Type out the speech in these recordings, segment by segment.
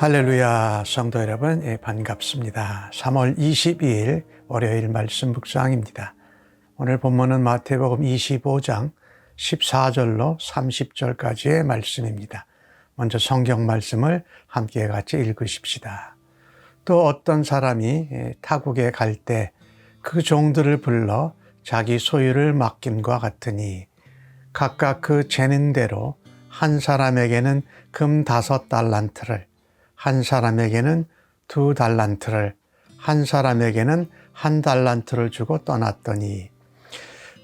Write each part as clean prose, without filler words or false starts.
할렐루야, 성도 여러분, 반갑습니다. 3월 22일 월요일 말씀 묵상입니다. 오늘 본문은 마태복음 25장 14절로 30절까지의 말씀입니다. 먼저 성경 말씀을 함께 같이 읽으십시다. 또 어떤 사람이 타국에 갈 때 그 종들을 불러 자기 소유를 맡김과 같으니 각각 그 재능대로 한 사람에게는 금 5달란트를, 한 사람에게는 2달란트를, 한 사람에게는 1달란트를 주고 떠났더니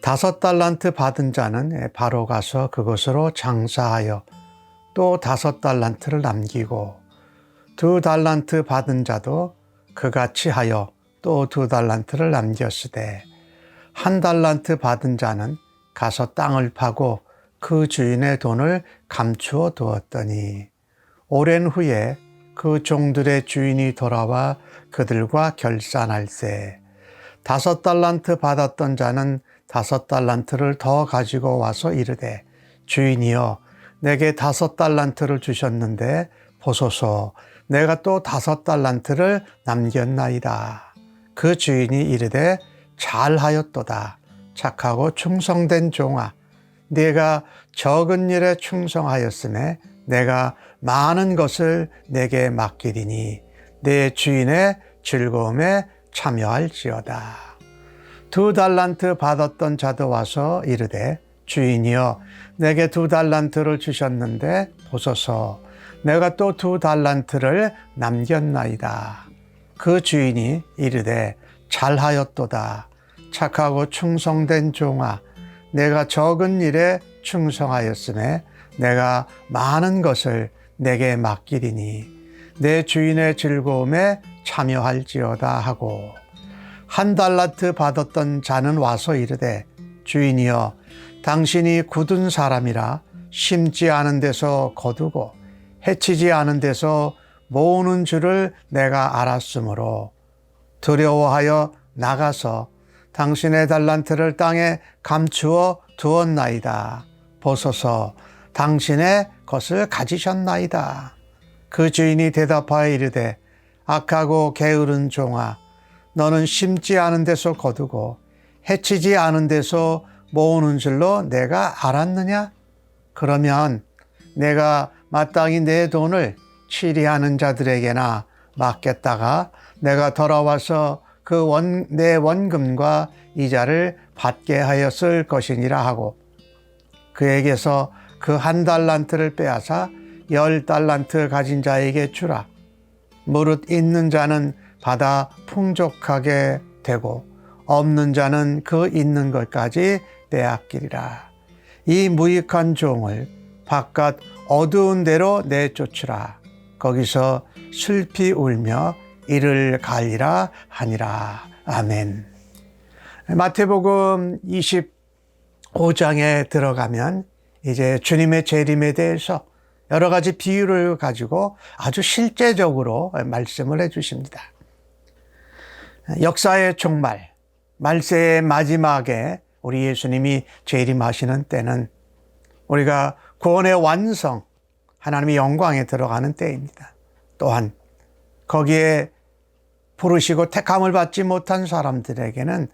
5달란트 받은 자는 바로 가서 그것으로 장사하여 또 5달란트를 남기고 2달란트 받은 자도 그같이 하여 또 2달란트를 남겼으되 1달란트 받은 자는 가서 땅을 파고 그 주인의 돈을 감추어 두었더니 오랜 후에 그 종들의 주인이 돌아와 그들과 결산할세 5달란트 받았던 자는 5달란트를 더 가지고 와서 이르되 주인이여 내게 5달란트를 주셨는데 보소서 내가 또 5달란트를 남겼나이다. 그 주인이 이르되 잘하였도다. 착하고 충성된 종아 네가 적은 일에 충성하였음에 내가 많은 것을 내게 맡기리니 내 주인의 즐거움에 참여할지어다. 2달란트 받았던 자도 와서 이르되 주인이여 내게 2달란트를 주셨는데 보소서 내가 또 2달란트를 남겼나이다. 그 주인이 이르되 잘하였도다. 착하고 충성된 종아 내가 적은 일에 충성하였음에 내가 많은 것을 내게 맡기리니 내 주인의 즐거움에 참여할지어다 하고 1달란트 받았던 자는 와서 이르되 주인이여 당신이 굳은 사람이라 심지 않은 데서 거두고 해치지 않은 데서 모으는 줄을 내가 알았으므로 두려워하여 나가서 당신의 달란트를 땅에 감추어 두었나이다. 보소서 당신의 것을 가지셨나이다. 그 주인이 대답하여 이르되 악하고 게으른 종아 너는 심지 않은 데서 거두고 해치지 않은 데서 모으는 줄로 내가 알았느냐? 그러면 내가 마땅히 내 돈을 치리하는 자들에게나 맡겼다가 내가 돌아와서 내 원금과 이자를 받게 하였을 것이니라 하고 그에게서 그 1달란트를 빼앗아 10달란트 가진 자에게 주라. 무릇 있는 자는 받아 풍족하게 되고 없는 자는 그 있는 것까지 빼앗기리라. 이 무익한 종을 바깥 어두운 데로 내쫓으라. 거기서 슬피 울며 이를 갈리라 하니라. 아멘. 마태복음 25장에 들어가면 이제 주님의 재림에 대해서 여러 가지 비유를 가지고 아주 실제적으로 말씀을 해 주십니다. 역사의 종말, 말세의 마지막에 우리 예수님이 재림하시는 때는 우리가 구원의 완성, 하나님의 영광에 들어가는 때입니다. 또한 거기에 부르시고 택함을 받지 못한 사람들에게는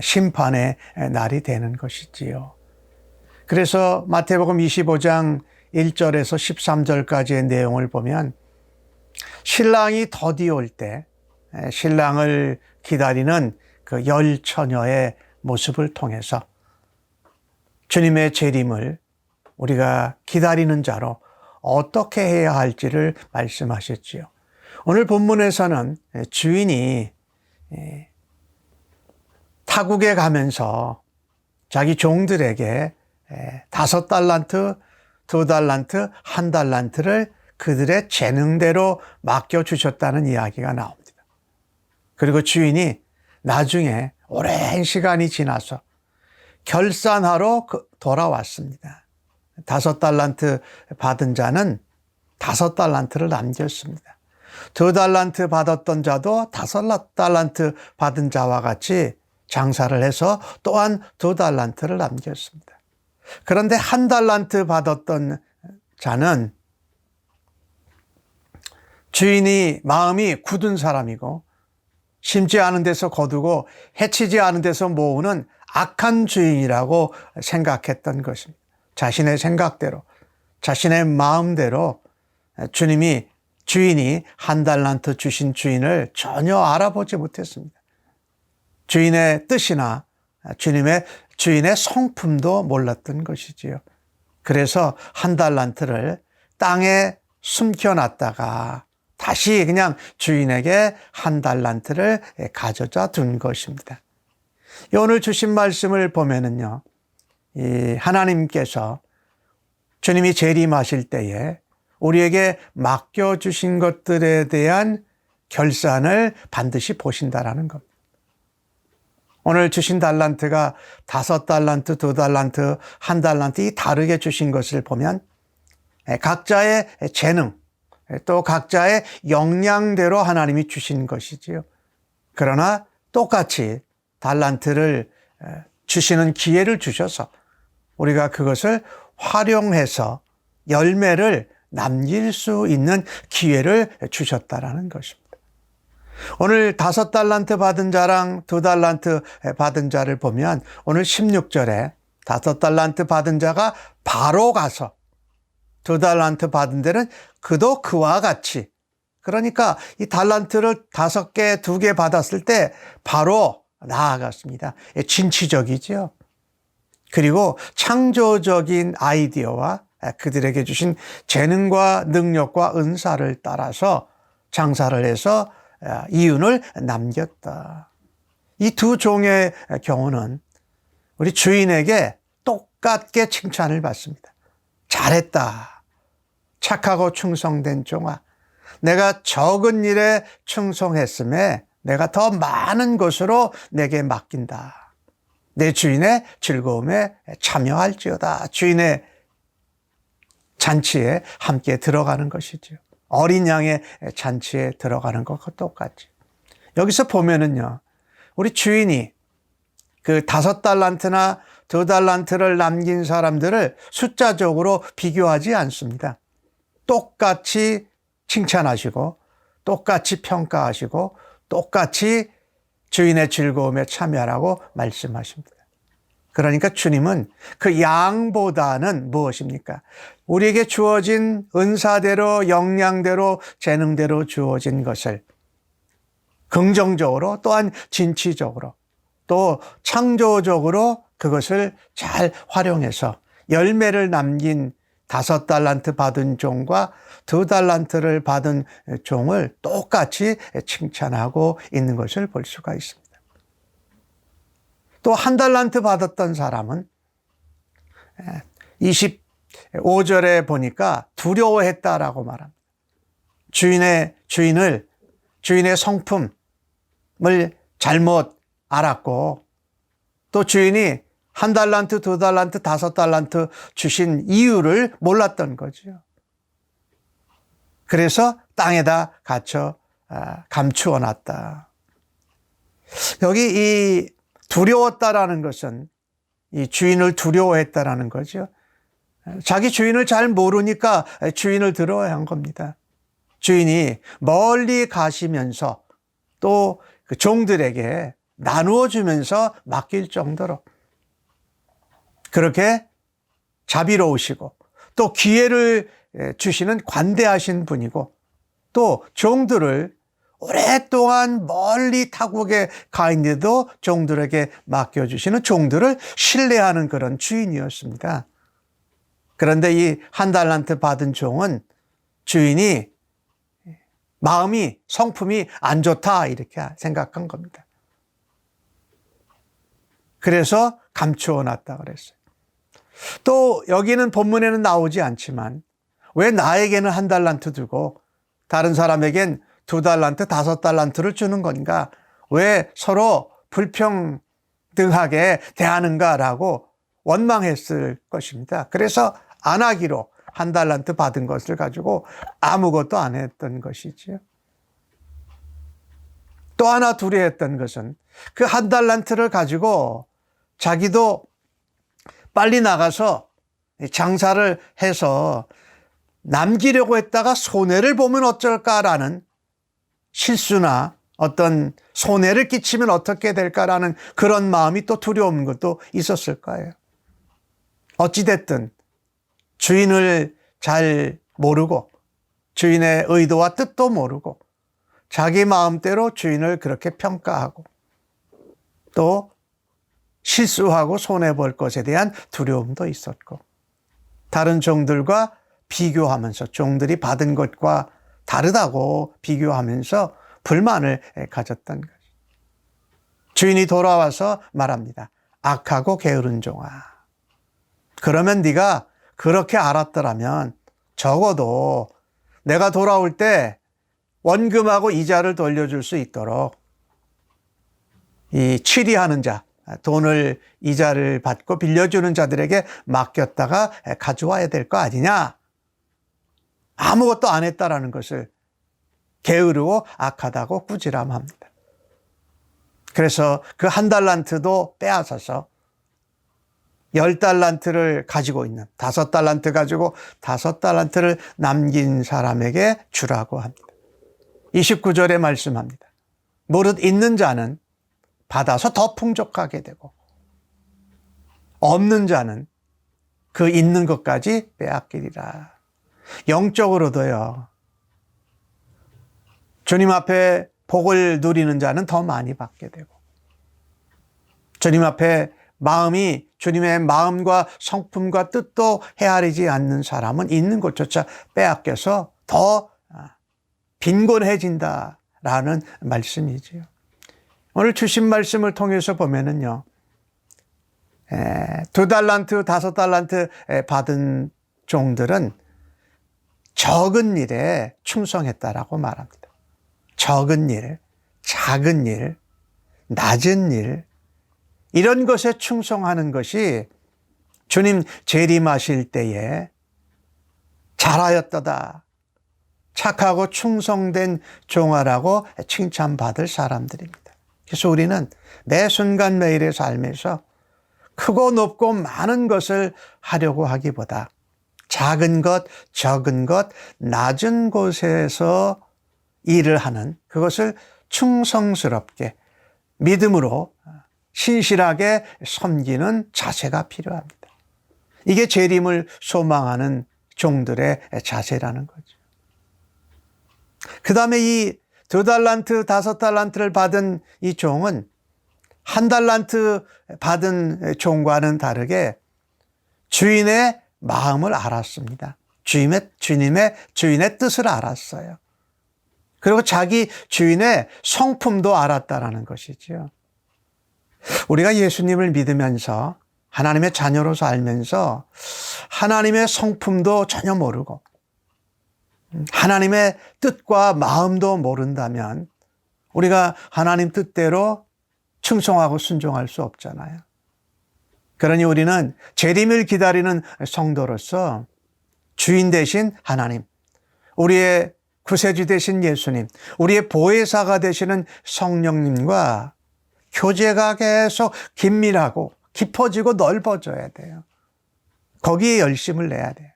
심판의 날이 되는 것이지요. 그래서 마태복음 25장 1절에서 13절까지의 내용을 보면 신랑이 더디올 때 신랑을 기다리는 그 열처녀의 모습을 통해서 주님의 재림을 우리가 기다리는 자로 어떻게 해야 할지를 말씀하셨지요. 오늘 본문에서는 주인이 타국에 가면서 자기 종들에게 5달란트, 2달란트, 1달란트를 그들의 재능대로 맡겨주셨다는 이야기가 나옵니다. 그리고 주인이 나중에 오랜 시간이 지나서 결산하러 돌아왔습니다. 5달란트 받은 자는 5달란트를 남겼습니다. 2달란트 받았던 자도 5달란트 받은 자와 같이 장사를 해서 또한 2달란트를 남겼습니다. 그런데 1달란트 받았던 자는 주인이 마음이 굳은 사람이고 심지 않은 데서 거두고 해치지 않은 데서 모으는 악한 주인이라고 생각했던 것입니다. 자신의 생각대로, 자신의 마음대로 주인이 한 달란트 주신 주인을 전혀 알아보지 못했습니다. 주인의 뜻이나 주인의 성품도 몰랐던 것이지요. 그래서 한 달란트를 땅에 숨겨놨다가 다시 그냥 주인에게 한 달란트를 가져다 둔 것입니다. 오늘 주신 말씀을 보면은요, 이 하나님께서 주님이 재림하실 때에 우리에게 맡겨주신 것들에 대한 결산을 반드시 보신다라는 겁니다. 오늘 주신 달란트가 5달란트, 2달란트, 1달란트 이 다르게 주신 것을 보면 각자의 재능, 또 각자의 역량대로 하나님이 주신 것이지요. 그러나 똑같이 달란트를 주시는 기회를 주셔서 우리가 그것을 활용해서 열매를 남길 수 있는 기회를 주셨다라는 것입니다. 오늘 5달란트 받은 자랑 2달란트 받은 자를 보면 오늘 16절에 5달란트 받은 자가 바로 가서 2달란트 받은 데는 그도 그와 같이, 그러니까 이 달란트를 5개, 2개 받았을 때 바로 나아갔습니다. 진취적이죠. 그리고 창조적인 아이디어와 그들에게 주신 재능과 능력과 은사를 따라서 장사를 해서 이윤을 남겼다. 이 두 종의 경우는 우리 주인에게 똑같게 칭찬을 받습니다. 잘했다. 착하고 충성된 종아. 내가 적은 일에 충성했음에 내가 더 많은 것으로 내게 맡긴다. 내 주인의 즐거움에 참여할지어다. 주인의 잔치에 함께 들어가는 것이죠. 어린 양의 잔치에 들어가는 것과 똑같이. 여기서 보면은요, 우리 주인이 그 5달란트나 2달란트를 남긴 사람들을 숫자적으로 비교하지 않습니다. 똑같이 칭찬하시고, 똑같이 평가하시고, 똑같이 주인의 즐거움에 참여하라고 말씀하십니다. 그러니까 주님은 그 양보다는 무엇입니까? 우리에게 주어진 은사대로, 역량대로, 재능대로 주어진 것을 긍정적으로, 또한 진취적으로, 또 창조적으로 그것을 잘 활용해서 열매를 남긴 5달란트 받은 종과 2달란트를 받은 종을 똑같이 칭찬하고 있는 것을 볼 수가 있습니다. 또 1달란트 받았던 사람은 25절에 보니까 두려워했다라고 말합니다. 주인의 성품을 잘못 알았고, 또 주인이 1달란트, 2달란트, 5달란트 주신 이유를 몰랐던 거죠. 그래서 땅에다 감추어 놨다. 여기 이 두려웠다라는 것은 이 주인을 두려워했다라는 거죠. 자기 주인을 잘 모르니까 주인을 들어야 한 겁니다. 주인이 멀리 가시면서 또 그 종들에게 나누어 주면서 맡길 정도로 그렇게 자비로우시고 또 기회를 주시는 관대하신 분이고, 또 종들을 오랫동안 멀리 타국에 가 있는데도 종들에게 맡겨주시는, 종들을 신뢰하는 그런 주인이었습니다. 그런데 이 1달란트 받은 종은 주인이 마음이, 성품이 안 좋다 이렇게 생각한 겁니다. 그래서 감추어 놨다 그랬어요. 또 여기는 본문에는 나오지 않지만 왜 나에게는 1달란트 주고 다른 사람에겐 2달란트, 5달란트를 주는 건가? 왜 서로 불평등하게 대하는가라고 원망했을 것입니다. 그래서 안 하기로 1달란트 받은 것을 가지고 아무것도 안 했던 것이지요. 또 하나 두려워했던 것은 그 1달란트를 가지고 자기도 빨리 나가서 장사를 해서 남기려고 했다가 손해를 보면 어쩔까라는 실수나 어떤 손해를 끼치면 어떻게 될까라는 그런 마음이 또 두려운 것도 있었을 거예요. 어찌됐든 주인을 잘 모르고 주인의 의도와 뜻도 모르고 자기 마음대로 주인을 그렇게 평가하고 또 실수하고 손해볼 것에 대한 두려움도 있었고 다른 종들과 비교하면서 종들이 받은 것과 다르다고 비교하면서 불만을 가졌던 거죠. 주인이 돌아와서 말합니다. 악하고 게으른 종아. 그러면 네가 그렇게 알았더라면 적어도 내가 돌아올 때 원금하고 이자를 돌려줄 수 있도록 이 취리하는 자, 돈을 이자를 받고 빌려주는 자들에게 맡겼다가 가져와야 될 거 아니냐. 아무것도 안 했다라는 것을 게으르고 악하다고 꾸지람합니다. 그래서 그 1달란트도 빼앗아서 10달란트를 가지고 있는 5달란트 가지고 5달란트를 남긴 사람에게 주라고 합니다. 29절에 말씀합니다. 무릇 있는 자는 받아서 더 풍족하게 되고 없는 자는 그 있는 것까지 빼앗기리라. 영적으로도요. 주님 앞에 복을 누리는 자는 더 많이 받게 되고 주님 앞에 마음이 주님의 마음과 성품과 뜻도 헤아리지 않는 사람은 있는 것조차 빼앗겨서 더 빈곤해진다라는 말씀이지요. 오늘 주신 말씀을 통해서 보면은요, 2달란트, 5달란트 받은 종들은 적은 일에 충성했다라고 말합니다. 적은 일, 작은 일, 낮은 일, 이런 것에 충성하는 것이 주님 재림하실 때에 잘하였도다, 착하고 충성된 종아라고 칭찬받을 사람들입니다. 그래서 우리는 매 순간 매일의 삶에서 크고 높고 많은 것을 하려고 하기보다 작은 것, 적은 것, 낮은 곳에서 일을 하는 그것을 충성스럽게 믿음으로 신실하게 섬기는 자세가 필요합니다. 이게 재림을 소망하는 종들의 자세라는 거죠. 그 다음에 이 2달란트, 5달란트를 받은 이 종은 1달란트 받은 종과는 다르게 주인의 마음을 알았습니다. 주인의 뜻을 알았어요. 그리고 자기 주인의 성품도 알았다라는 것이죠. 우리가 예수님을 믿으면서 하나님의 자녀로서 알면서 하나님의 성품도 전혀 모르고 하나님의 뜻과 마음도 모른다면 우리가 하나님 뜻대로 충성하고 순종할 수 없잖아요. 그러니 우리는 재림을 기다리는 성도로서 주인 되신 하나님, 우리의 구세주 되신 예수님, 우리의 보혜사가 되시는 성령님과 교제가 계속 긴밀하고 깊어지고 넓어져야 돼요. 거기에 열심을 내야 돼요.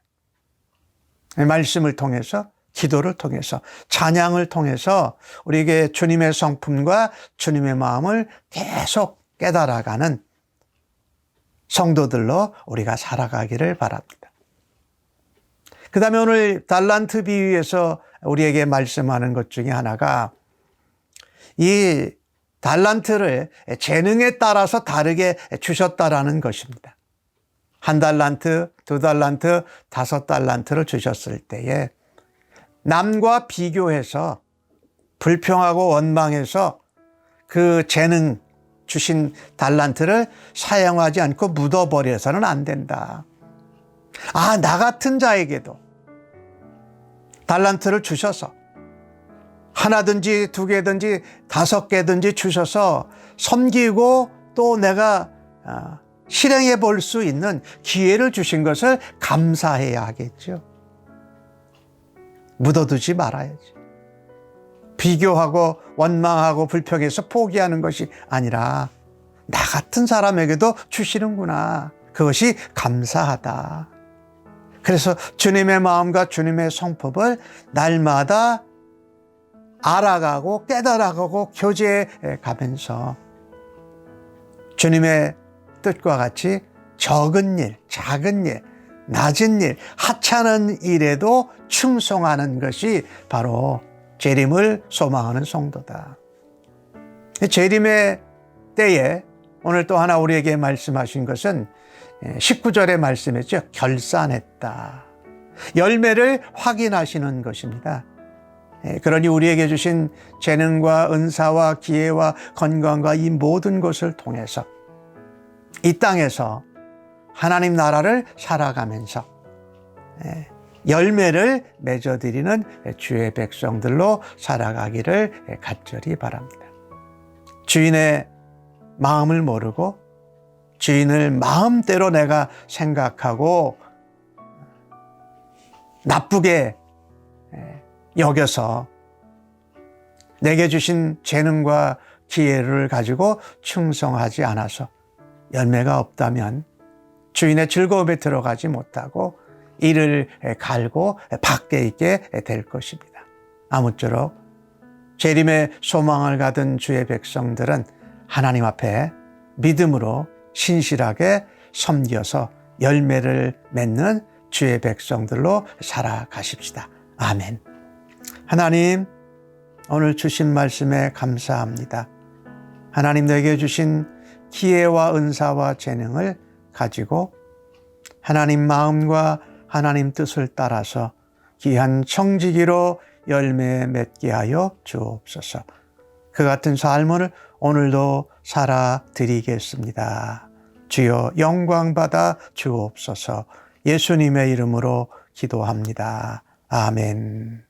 말씀을 통해서, 기도를 통해서, 찬양을 통해서 우리에게 주님의 성품과 주님의 마음을 계속 깨달아가는 성도들로 우리가 살아가기를 바랍니다. 그 다음에 오늘 달란트 비유에서 우리에게 말씀하는 것 중에 하나가 이 달란트를 재능에 따라서 다르게 주셨다라는 것입니다. 1달란트, 2달란트, 5달란트를 주셨을 때에 남과 비교해서 불평하고 원망해서 그 재능 주신 달란트를 사용하지 않고 묻어버려서는 안 된다. 나 같은 자에게도 달란트를 주셔서 하나든지 2개든지 5개든지 주셔서 섬기고 또 내가 실행해 볼 수 있는 기회를 주신 것을 감사해야 하겠죠. 묻어두지 말아야지. 비교하고 원망하고 불평해서 포기하는 것이 아니라 나 같은 사람에게도 주시는구나. 그것이 감사하다. 그래서 주님의 마음과 주님의 성품을 날마다 알아가고 깨달아가고 교제해 가면서 주님의 뜻과 같이 적은 일, 작은 일, 낮은 일, 하찮은 일에도 충성하는 것이 바로 재림을 소망하는 성도다. 재림의 때에 오늘 또 하나 우리에게 말씀하신 것은 19절의 말씀이죠. 결산했다. 열매를 확인하시는 것입니다. 그러니 우리에게 주신 재능과 은사와 기회와 건강과 이 모든 것을 통해서 이 땅에서 하나님 나라를 살아가면서 열매를 맺어드리는 주의 백성들로 살아가기를 간절히 바랍니다. 주인의 마음을 모르고 주인을 마음대로 내가 생각하고 나쁘게 여겨서 내게 주신 재능과 기회를 가지고 충성하지 않아서 열매가 없다면 주인의 즐거움에 들어가지 못하고 이를 갈고 밖에 있게 될 것입니다. 아무쪼록 재림의 소망을 가진 주의 백성들은 하나님 앞에 믿음으로 신실하게 섬겨서 열매를 맺는 주의 백성들로 살아가십시다. 아멘. 하나님, 오늘 주신 말씀에 감사합니다. 하나님 내게 주신 기회와 은사와 재능을 가지고 하나님 마음과 하나님 뜻을 따라서 귀한 청지기로 열매 맺게 하여 주옵소서. 그 같은 삶을 오늘도 살아드리겠습니다. 주여 영광 받아 주옵소서. 예수님의 이름으로 기도합니다. 아멘.